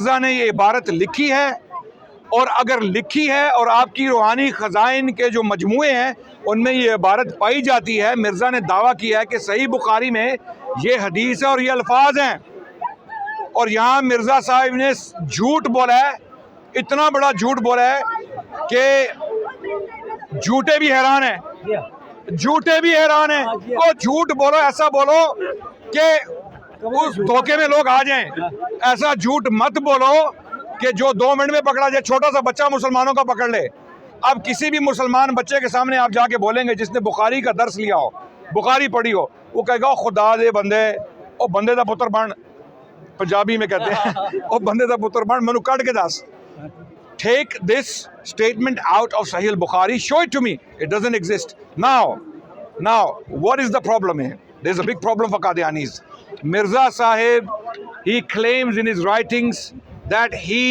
मिर्ज़ा ने ये इबारत लिखी है, और अगर लिखी है और आपकी रूहानी ख़ज़ाइन के जो मजमूए हैं उनमें ये इबारत पाई जाती है, मिर्ज़ा ने दावा किया है कि सही बुखारी में ये हदीस है और ये अल्फाज हैं, और यहाँ मिर्ज़ा साहब ने झूठ बोला है, इतना बड़ा झूठ बोला है कि झूठे भी हैरान हैं, झूठे भी हैरान हैं। तो झूठ बोलो, ऐसा बोलो कि उस धोखे में लोग आ जाएं। ऐसा झूठ मत बोलो कि जो 2 मिनट में पकड़ा जाए, छोटा सा बच्चा मुसलमानों का पकड़ ले। अब किसी भी मुसलमान बच्चे के सामने आप जाके बोलेंगे जिसने बुखारी का दर्स लिया हो, बुखारी पढ़ी हो, वो कहेगा खुदा दे बंदे, ओ बंदे दा पुत्र बन, पंजाबी में कहते हैं, ओ बंदे दा पुत्र बन, मैनू कट के दस। Take this statement out of Sahih al-Bukhari, show it to me. It doesn't exist. Now, what is the problem here? There's a big problem for Qadianis. Mirza Sahib, he claims in his writings that he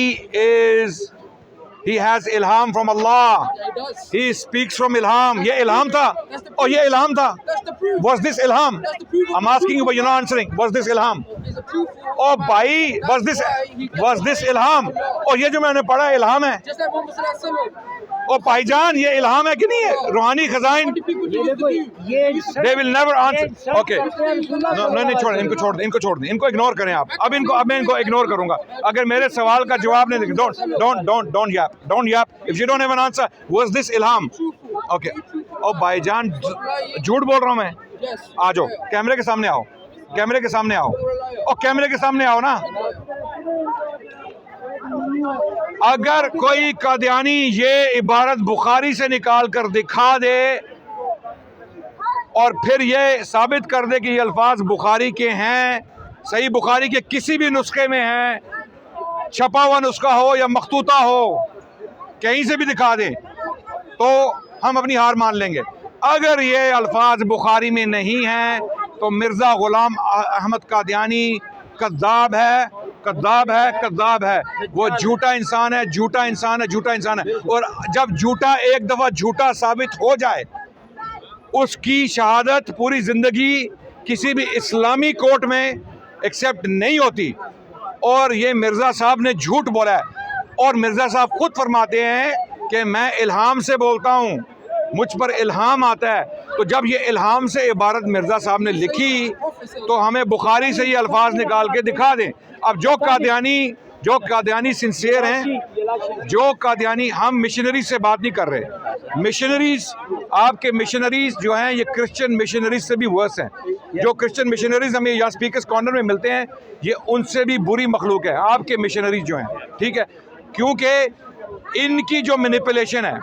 has ilham from Allah. Yeah, he does. He speaks from ilham. Ye ilham tha? That's the Oh, ye ilham tha? That's the proof. Was this ilham? That's the proof. I'm asking you, but you're not answering. Was this ilham? There's a proof. Oh, bhai, was this ilham? Oh, ये जो मैंने पढ़ा ilham है? Just like Muhammad sallallahu alaihi wasallam. ओ भाईजान, ये इल्हाम है कि नहीं है? रूहानी Khazain, People do this. they will never answer. Okay, नहीं छोड़, इनको छोड़ दें, इनको इग्नोर करें आप। अब मैं इनको इग्नोर करूंगा। अगर मेरे सवाल का जवाब नहीं देंगे, don't yap. If you don't have an answer, was this ilham? Okay. ओ भाईजान, झूठ बोल रहा हूँ मैं। Yes. आ जाओ, कैमरे के सामने आओ, कैमरे के सामने आओ, और कैमरे के सामने आओ ना। अगर कोई कादियानी ये इबारत बुखारी से निकाल कर दिखा दे और फिर ये साबित कर दे कि ये अल्फाज बुखारी के हैं, सही बुखारी के किसी भी नुस्खे में हैं, छपा हुआ नुस्खा हो या मखतूता हो, कहीं से भी दिखा दे, तो हम अपनी हार मान लेंगे। अगर ये अल्फाज बुखारी में नहीं हैं तो मिर्ज़ा ग़ुलाम अहमद कादियानी कद्दाब है, वो झूठा इंसान है। और जब झूठा एक दफ़ा झूठा साबित हो जाए, उसकी शहादत पूरी ज़िंदगी किसी भी इस्लामी कोर्ट में एक्सेप्ट नहीं होती। और ये मिर्ज़ा साहब ने झूठ बोला है, और मिर्ज़ा साहब खुद फरमाते हैं कि मैं इल्हाम से बोलता हूँ, मुझ पर इल्हाम आता है। तो जब ये इल्हाम से इबारत मिर्ज़ा साहब ने लिखी तो हमें बुखारी से ये अल्फाज निकाल के दिखा दें। अब जो कादियानी सिंसियर हैं, जो कादियानी, हम मिशनरी से बात नहीं कर रहे। मिशनरीज, आपके मिशनरीज जो हैं ये क्रिश्चियन मिशनरीज से भी वर्स हैं। जो क्रिश्चियन मिशनरीज हमें यहाँ स्पीकर्स कॉर्नर में मिलते हैं, ये उनसे भी बुरी मखलूक है आपके मिशनरीज जो हैं, ठीक है? क्योंकि इनकी जो मैनिपुलेशन है,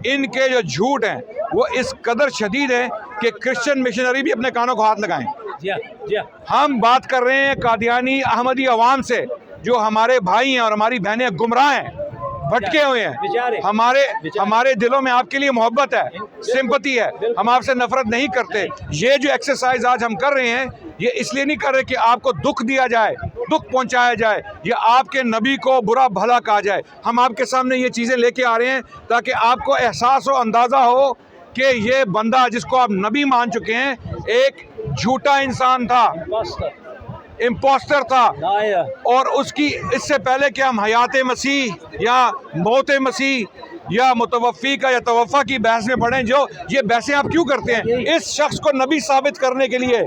इनके जो झूठ हैं, वो इस कदर शदीद है कि क्रिश्चियन मिशनरी भी अपने कानों को हाथ लगाएं। हम बात कर रहे हैं कादियानी अहमदी अवाम से, जो हमारे भाई हैं और हमारी बहनें गुमराह हैं, भटके हुए हैं। हमारे दिलों में आपके लिए मोहब्बत है, सिंपैथी है, हम आपसे नफरत नहीं करते। ये जो एक्सरसाइज आज हम कर रहे हैं, ये इसलिए नहीं कर रहे कि आपको दुख दिया जाए, दुख पहुंचाया जाए, या आपके नबी को बुरा भला कहा जाए। हम आपके सामने ये चीज़ें लेके आ रहे हैं ताकि आपको एहसास हो, अंदाज़ा हो कि ये बंदा जिसको आप नबी मान चुके हैं, एक झूठा इंसान था, इम्पोस्टर था। और उसकी इससे पहले कि हम हयात मसीह या मौत मसीह या मुतवफ़ी का या तवफ़ा की बहस में पढ़ें, जो ये बहसें आप क्यों करते हैं? इस शख्स को नबी साबित करने के लिए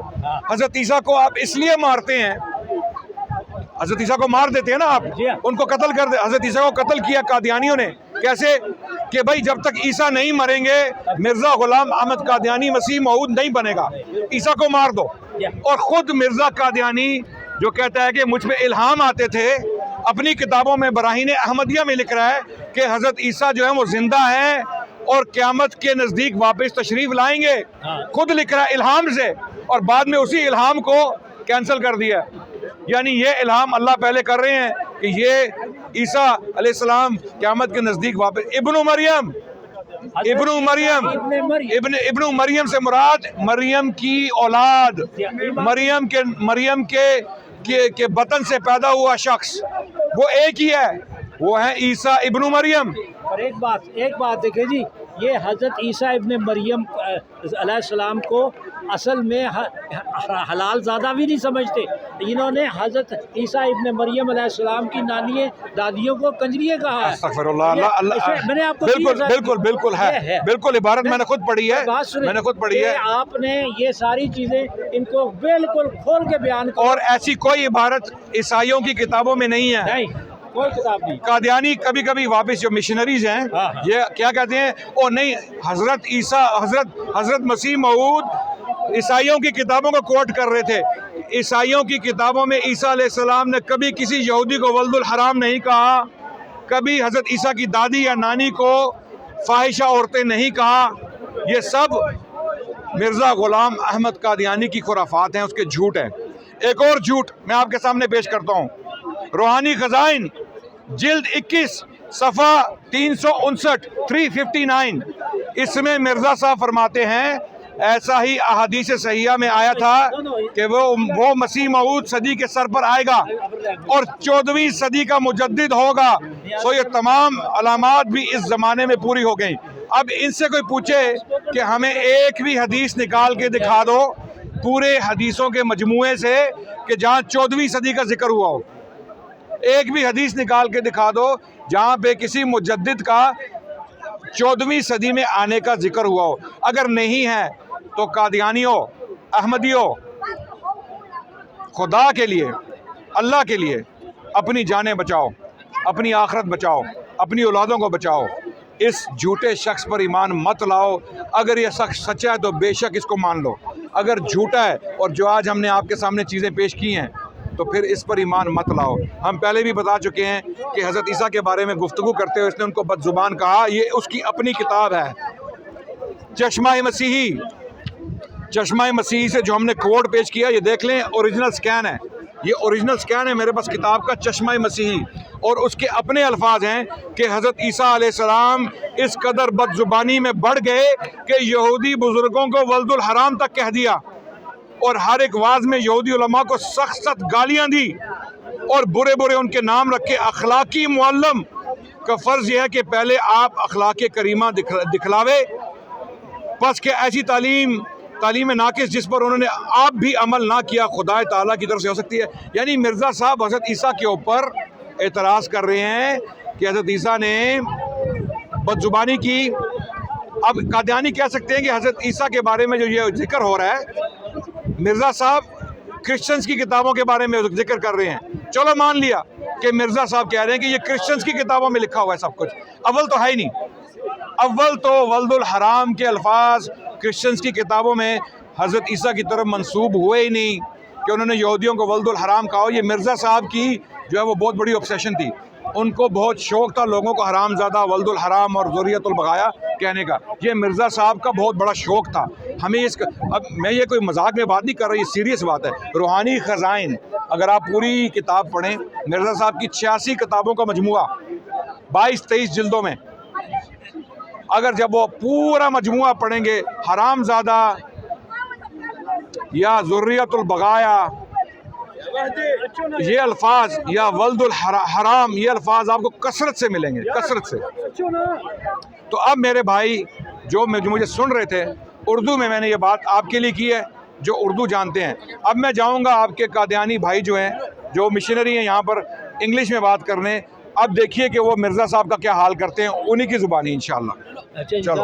हज़रत ईसा को आप इसलिए मारते हैं, हज़रत ईसा को मार देते हैं ना आप, उनको कत्ल कर दे। हज़रत ईसा को कत्ल किया कादियानियों ने, कैसे? कि भाई जब तक ईसा नहीं मरेंगे मिर्ज़ा ग़ुलाम अहमद कादियानी मसीह मऊद नहीं बनेगा, ईसा को मार दो। और ख़ुद मिर्ज़ा कादियानी जो कहता है कि मुझ में इल्हाम आते थे, अपनी किताबों में बराहीन अहमदिया में लिख रहा है कि हज़रत ईसा जो है वो ज़िंदा है और क़यामत के नज़दीक वापस तशरीफ़ लाएंगे। खुद लिख रहा है इल्हाम से, और बाद में उसी इल्हाम को कैंसिल कर दिया। यानी ये इल्हाम अल्लाह पहले कर रहे हैं कि ये ईसा अलैहिस्सलाम क़यामत के नज़दीक वापस। इब्नु मरियम से मुराद मरियम की औलाद, मरियम के बतन से पैदा हुआ शख्स, वो एक ही है, वो है ईसा इब्नु मरियम। और एक बात देखिए जी, ये हज़रत ईसा इब्न मरियम अलैहिस्सलाम को असल में हलाल ज़्यादा भी नहीं समझते। इन्होंने हज़रत ईसा इब्न मरियम अलैहिस्सलाम की नानी दादियों को कंजरिए कहा है। अस्तगफिरुल्लाह, मैंने आपको बिल्कुल बिल्कुल बिल्कुल है, बिल्कुल इबारत मैंने खुद पढ़ी है, मैंने खुद पढ़ी है। आपने ये सारी चीज़ें इनको बिल्कुल खोल के बयान करो। और ऐसी कोई इबारत ईसाइयों की किताबों में नहीं है, नहीं कोई किताब नहीं। कादियानी कभी कभी वापस जो मिशनरीज हैं ये क्या कहते हैं, ओ नहीं, हजरत ईसा हजरत मसीह मऊद ईसाइयों की किताबों को कोट कर रहे थे। ईसाइयों की किताबों में ईसा अलैहिस्सलाम ने कभी किसी यहूदी को वल्दुल हराम नहीं कहा, कभी हजरत ईसा की दादी या नानी को फाहिशा औरतें नहीं कहा। ये सब मिर्ज़ा गुलाम अहमद कादियानी की खुराफात हैं, उसके झूठ हैं। एक और झूठ मैं आपके सामने पेश करता हूँ। रूहानी खजाइन जिल्द 21 सफ़ा 359 359, इसमें मिर्ज़ा साहब फरमाते हैं ऐसा ही अहादीस सहिया में आया था कि वो मसीह मऊद सदी के सर पर आएगा और 14वीं सदी का मुजद्दिद होगा। सो ये तमाम अलामात भी इस ज़माने में पूरी हो गई। अब इनसे कोई पूछे कि हमें एक भी हदीस निकाल के दिखा दो पूरे हदीसों के मजमूए से कि जहाँ 14वीं सदी का जिक्र हुआ हो, एक भी हदीस निकाल के दिखा दो जहाँ पे किसी मुजद्दिद का 14वीं सदी में आने का जिक्र हुआ हो। अगर नहीं है तो कादियानियों, अहमदियों, खुदा के लिए, अल्लाह के लिए अपनी जानें बचाओ, अपनी आखरत बचाओ, अपनी औलादों को बचाओ। इस झूठे शख्स पर ईमान मत लाओ। अगर यह शख्स सच्चा है तो बेशक इसको मान लो, अगर झूठा है और जो आज हमने आपके सामने चीज़ें पेश की हैं तो फिर इस पर ईमान मत लाओ। हम पहले भी बता चुके हैं कि हज़रत ईसा के बारे में गुफ्तगू करते हुए इसने उनको बदजुबान कहा। ये उसकी अपनी किताब है चश्मा मसीही। चश्मा मसीही से जो हमने कोड पेश किया, ये देख लें, ओरिजिनल स्कैन है, ये ओरिजिनल स्कैन है मेरे पास किताब का, चश्मा मसीही। और उसके अपने अल्फाज हैं कि हज़रत ईसा अलैहिस्सलाम इस कदर बदजुबानी में बढ़ गए कि यहूदी बुजुर्गों को वल्दुल हराम तक कह दिया और हर एक वाज में यहूदी उलमा को सख्त सख्त गालियाँ दी और बुरे बुरे उनके नाम रखे। अखलाकी मुअल्लम का फ़र्ज़ यह है कि पहले आप अखलाक करीमा दिखलावे, बस कि ऐसी तालीम नाकिस जिस पर उन्होंने आप भी अमल ना किया खुदा ताला की तरफ से हो सकती है। यानी मिर्ज़ा साहब हज़रत ईसा के ऊपर एतराज़ कर रहे हैं कि हज़रत ईसा ने बदजुबानी की। अब कादियानी कह सकते हैं कि हज़रत ईसा के बारे में जो ये जिक्र हो रहा है, मिर्ज़ा साहब क्रिश्चियंस की किताबों के बारे में जिक्र कर रहे हैं। चलो मान लिया कि मिर्ज़ा साहब कह रहे हैं कि ये क्रिश्चियंस की किताबों में लिखा हुआ है सब कुछ। अव्वल तो है ही नहीं, अव्वल तो वल्दुल हराम के अल्फाज क्रिश्चियंस की किताबों में हज़रत ईसा की तरफ मंसूब हुए ही नहीं कि उन्होंने यहूदियों को वल्दुल हराम कहा। ये मिर्ज़ा साहब की जो है वो बहुत बड़ी ऑब्सेशन थी, उनको बहुत शौक़ था लोगों को हरामज़ादा, वल्दुल हराम और ज़ुर्रियतुल बगाया कहने का। ये मिर्ज़ा साहब का बहुत बड़ा शौक़ था। हमें अब मैं ये कोई मजाक में बात नहीं कर रहा, ये सीरियस बात है। रूहानी खजाइन अगर आप पूरी किताब पढ़ें, मिर्ज़ा साहब की 86 किताबों का मजमुआ 22-23 जिल्दों में, अगर जब वो पूरा मजमुआ पढ़ेंगे, हरामज़ादा या ज़ुर्रियतुल बगाया ये अल्फाज या वल्दुल हराम ये अल्फाज आपको कसरत से मिलेंगे, कसरत से। तो अब मेरे भाई जो मुझे सुन रहे थे, उर्दू में मैंने ये बात आपके लिए की है जो उर्दू जानते हैं। अब मैं जाऊंगा आपके कादियानी भाई जो हैं, जो मिशनरी हैं यहाँ पर, इंग्लिश में बात करने। अब देखिए कि वो मिर्ज़ा साहब का क्या हाल करते हैं, उन्हीं की ज़ुबानी इंशाअल्लाह। अच्छा, चलो।